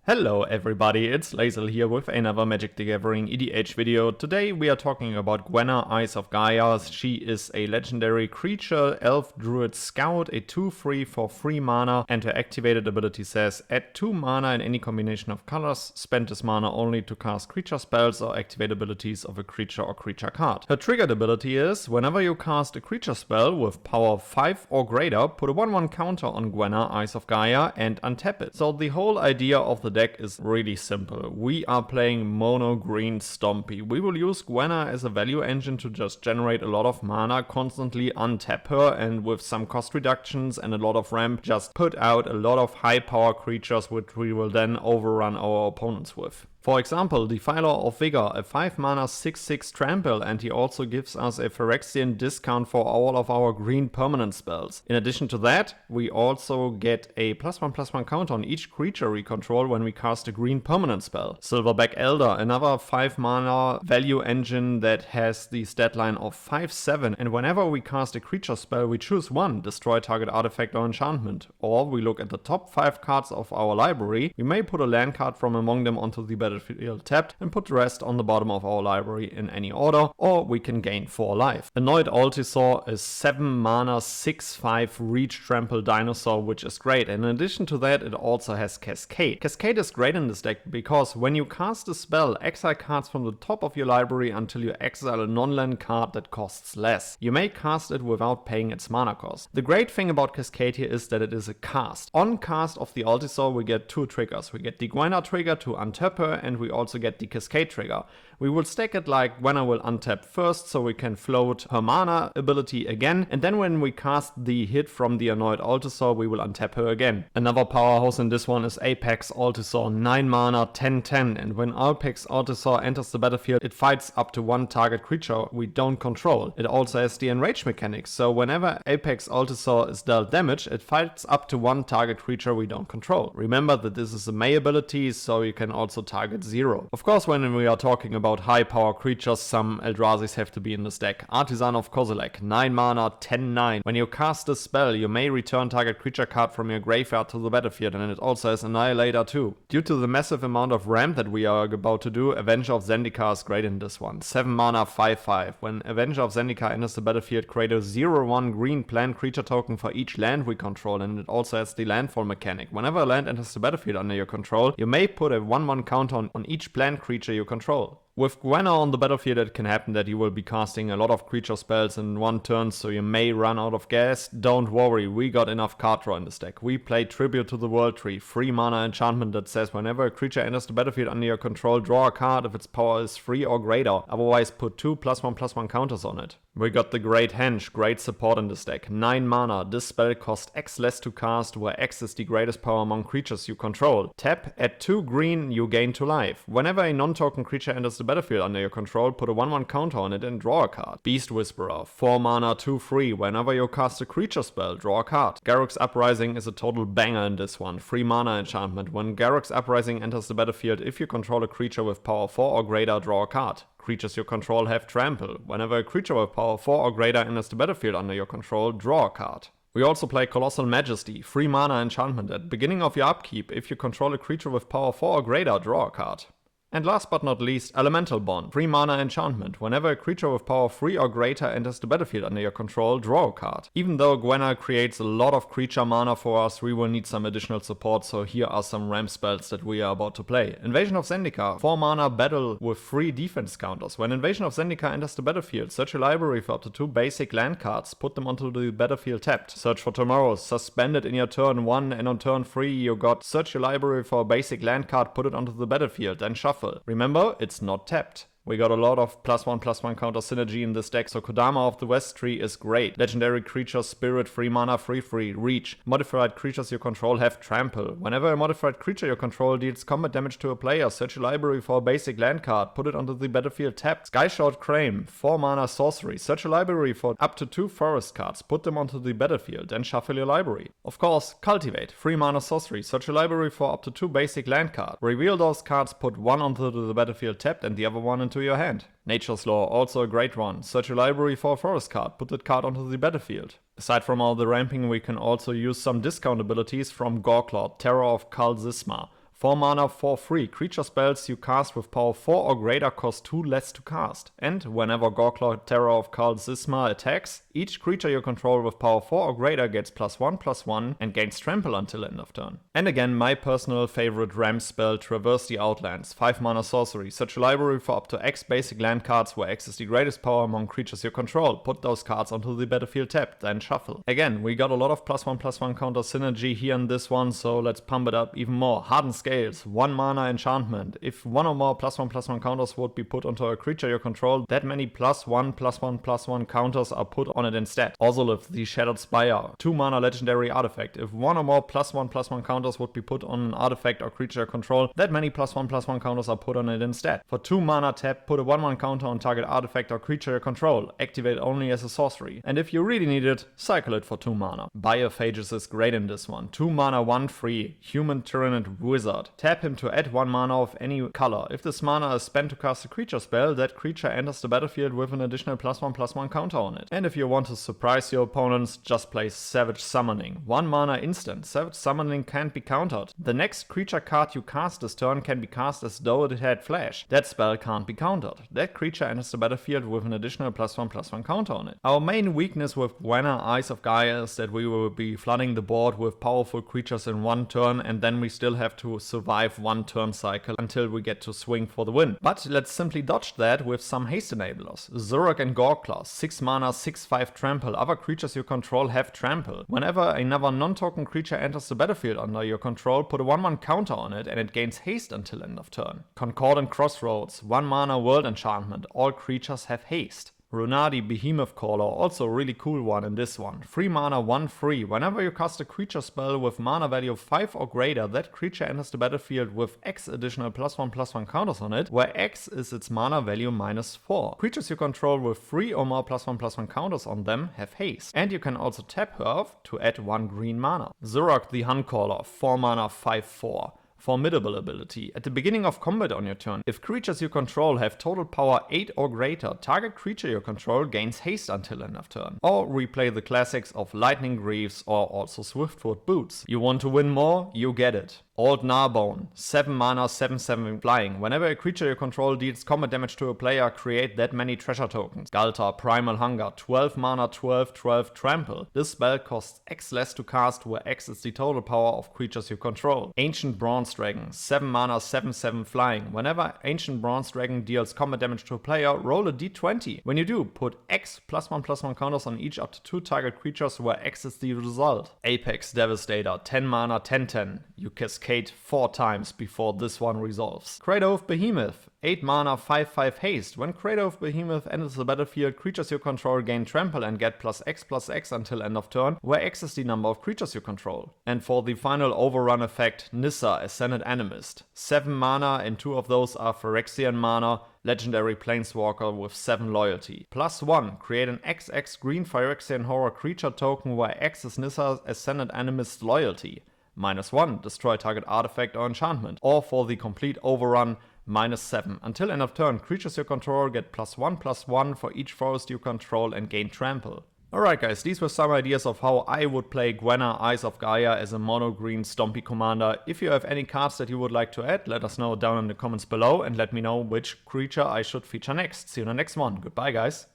Hello everybody, it's Lazel here with another Magic the Gathering EDH video. Today we are talking about Gwenna, Eyes of Gaea. She is a legendary creature, Elf Druid Scout, a 2/3 for 3 mana, and her activated ability says add 2 mana in any combination of colors, spend this mana only to cast creature spells or activate abilities of a creature or creature card. Her triggered ability is, whenever you cast a creature spell with power 5 or greater, put a 1/1 counter on Gwenna, Eyes of Gaea and untap it. So the whole idea of the deck is really simple. We are playing mono green Stompy. We will use Gwenna as a value engine to just generate a lot of mana, constantly untap her, and with some cost reductions and a lot of ramp, just put out a lot of high power creatures which we will then overrun our opponents with. For example, Defiler of Vigor, a 5 mana 6/6 trample, and he also gives us a Phyrexian discount for all of our green permanent spells. In addition to that, we also get a +1/+1 counter on each creature we control when we cast a green permanent spell. Silverback Elder, another 5 mana value engine that has the stat line of 5/7, and whenever we cast a creature spell we choose one, destroy target artifact or enchantment. Or we look at the top 5 cards of our library, we may put a land card from among them onto the battlefield tapped and put the rest on the bottom of our library in any order, or we can gain 4 life. Annoyed Altisaur is 7 mana 6/5 reach trample dinosaur, which is great, and in addition to that it also has Cascade. Cascade is great in this deck because when you cast a spell, exile cards from the top of your library until you exile a non-land card that costs less. You may cast it without paying its mana cost. The great thing about Cascade here is that it is a cast. On cast of the Altisaur we get 2 triggers. We get the Gwenna trigger to untap her, and we also get the Cascade trigger. We will stack it like Gwenna will untap first so we can float her mana ability again, and then when we cast the hit from the Annoyed Altisaur we will untap her again. Another powerhouse in this one is Apex Altisaur, 9 mana 10/10, and when Apex Altisaur enters the battlefield it fights up to 1 target creature we don't control. It also has the enrage mechanic, so whenever Apex Altisaur is dealt damage it fights up to 1 target creature we don't control. Remember that this is a May ability, so you can also target 0. Of course, when we are talking about high power creatures, some Eldrazi's have to be in this deck. Artisan of Kozilek, 9 mana 10/9. When you cast a spell, you may return target creature card from your graveyard to the battlefield, and it also has Annihilator too. Due to the massive amount of ramp that we are about to do, Avenger of Zendikar is great in this one. 7 mana 5/5. When Avenger of Zendikar enters the battlefield, create a 0/1 green plant creature token for each land we control, and it also has the landfall mechanic. Whenever a land enters the battlefield under your control, you may put a 1/1 counter on each plant creature you control. With Gwenna on the battlefield it can happen that you will be casting a lot of creature spells in one turn, so you may run out of gas. Don't worry, we got enough Carddraw in this deck. We play Tribute to the World Tree, 3 mana enchantment that says whenever a creature enters the battlefield under your control, draw a card if its power is 3 or greater, otherwise put 2 +1/+1 counters on it. We got the Great Henge, great support in this deck, 9 mana, this spell costs X less to cast, where X is the greatest power among creatures you control. Tap, add 2 green, you gain 2 life. Whenever a non-token creature enters the battlefield under your control, put a 1/1 counter on it and draw a card. Beast Whisperer, 4 mana 2/3, whenever you cast a creature spell, draw a card. Garruk's Uprising is a total banger in this one, 3 mana enchantment. When Garruk's Uprising enters the battlefield, if you control a creature with power 4 or greater, draw a card. Creatures you control have trample. Whenever a creature with power 4 or greater enters the battlefield under your control, draw a card. We also play Colossal Majesty, 3 mana enchantment. At the beginning of your upkeep, if you control a creature with power 4 or greater, draw a card. And last but not least, Elemental Bond, 3 mana enchantment. Whenever a creature with power 3 or greater enters the battlefield under your control, draw a card. Even though Gwenna creates a lot of creature mana for us, we will need some additional support, so here are some ramp spells that we are about to play. Invasion of Zendikar, 4 mana battle with 3 defense counters. When Invasion of Zendikar enters the battlefield, search your library for up to 2 basic land cards, put them onto the battlefield tapped. Search for Tomorrow, suspend it in your turn 1, and on turn 3 you got search your library for a basic land card, put it onto the battlefield, then shuffle. Remember, it's not tapped. We got a lot of +1/+1 counter synergy in this deck, so Kodama of the West Tree is great. Legendary creature Spirit, 3 mana 3/3, reach. Modified creatures you control have trample. Whenever a modified creature you control deals combat damage to a player, search your library for a basic land card, put it onto the battlefield tapped. Skyshot Crane, 4 mana sorcery. Search your library for up to 2 forest cards, put them onto the battlefield, then shuffle your library. Of course, Cultivate, 3 mana sorcery. Search your library for up to 2 basic land cards. Reveal those cards, put one onto the battlefield tapped and the other one into your hand. Nature's Law, also a great one. Search your library for a forest card, put that card onto the battlefield. Aside from all the ramping, we can also use some discount abilities from Gorklord, Terror of Kal Zisma. 4 mana, 4/3. Creature spells you cast with power 4 or greater cost 2 less to cast. And whenever Gorklaw, Terror of Khal Zisma attacks, each creature you control with power 4 or greater gets +1/+1 and gains trample until end of turn. And again, my personal favorite ramp spell, Traverse the Outlands. 5 mana sorcery. Search a library for up to X basic land cards where X is the greatest power among creatures you control. Put those cards onto the battlefield tapped, then shuffle. Again, we got a lot of +1/+1 counter synergy here in this one, so let's pump it up even more. Hardened Scales, 1 mana enchantment. If one or more +1/+1 counters would be put onto a creature you control, that many +1/+1/+1 counters are put on it instead. Also live the Shattered Spire, 2 mana legendary artifact. If one or more +1/+1 counters would be put on an artifact or creature you control, that many +1/+1 counters are put on it instead. For 2 mana tap, put a 1/1 counter on target artifact or creature you control. Activate only as a sorcery. And if you really need it, cycle it for 2 mana. Biophages is great in this one. 2 mana, 1/3. Human Tyrannid Wizard. Tap him to add 1 mana of any color. If this mana is spent to cast a creature spell, that creature enters the battlefield with an additional +1/+1 counter on it. And if you want to surprise your opponents, just play Savage Summoning. 1 mana instant. Savage Summoning can't be countered. The next creature card you cast this turn can be cast as though it had flash. That spell can't be countered. That creature enters the battlefield with an additional +1/+1 counter on it. Our main weakness with Gwenna, Eyes of Gaea, is that we will be flooding the board with powerful creatures in one turn, and then we still have to survive one turn cycle until we get to swing for the win. But let's simply dodge that with some Haste Enablers. Zurek and Gorklaw, 6 mana, 6/5 trample. Other creatures you control have trample. Whenever another non-token creature enters the battlefield under your control, put a 1/1 counter on it and it gains haste until end of turn. Concordant Crossroads, 1 mana world enchantment. All creatures have haste. Runadi Behemoth Caller, also a really cool one in this one. 3 mana, 1/3. Whenever you cast a creature spell with mana value of 5 or greater, that creature enters the battlefield with X additional +1/+1 counters on it, where X is its mana value -4. Creatures you control with 3 or more +1/+1 counters on them have haste. And you can also tap her to add 1 green mana. Zurok the Huncaller, 4 mana, 5/4. Formidable ability. At the beginning of combat on your turn, if creatures you control have total power 8 or greater, target creature you control gains haste until end of turn. Or replay the classics of Lightning Greaves or also Swiftfoot Boots. You want to win more? You get it. Old Gnarbone, 7 mana, 7/7 flying. Whenever a creature you control deals combat damage to a player, create that many treasure tokens. Galtar, Primal Hunger, 12 mana, 12/12 trample. This spell costs X less to cast, where X is the total power of creatures you control. Ancient Bronze Dragon, 7 mana, 7/7 flying. Whenever Ancient Bronze Dragon deals combat damage to a player, roll a d20. When you do, put X +1/+1 counters on each up to 2 target creatures where X is the result. Apex Devastator, 10 mana, 10/10. You cascade 4 times before this one resolves. Cradle of Behemoth, 8 mana, 5/5 haste. When Cradle of Behemoth enters the battlefield, creatures you control gain trample and get +X/+X until end of turn, where X is the number of creatures you control. And for the final overrun effect, Nissa, Ascended Animist. 7 mana and 2 of those are Phyrexian mana, legendary planeswalker with 7 loyalty. +1, create an XX green Phyrexian horror creature token where X is Nissa's Ascended Animist loyalty. -1, destroy target artifact or enchantment. Or for the complete overrun, -7. Until end of turn, creatures you control get +1/+1 for each forest you control and gain trample. Alright guys, these were some ideas of how I would play Gwenna, Eyes of Gaea as a mono-green stompy commander. If you have any cards that you would like to add, let us know down in the comments below and let me know which creature I should feature next. See you in the next one. Goodbye guys.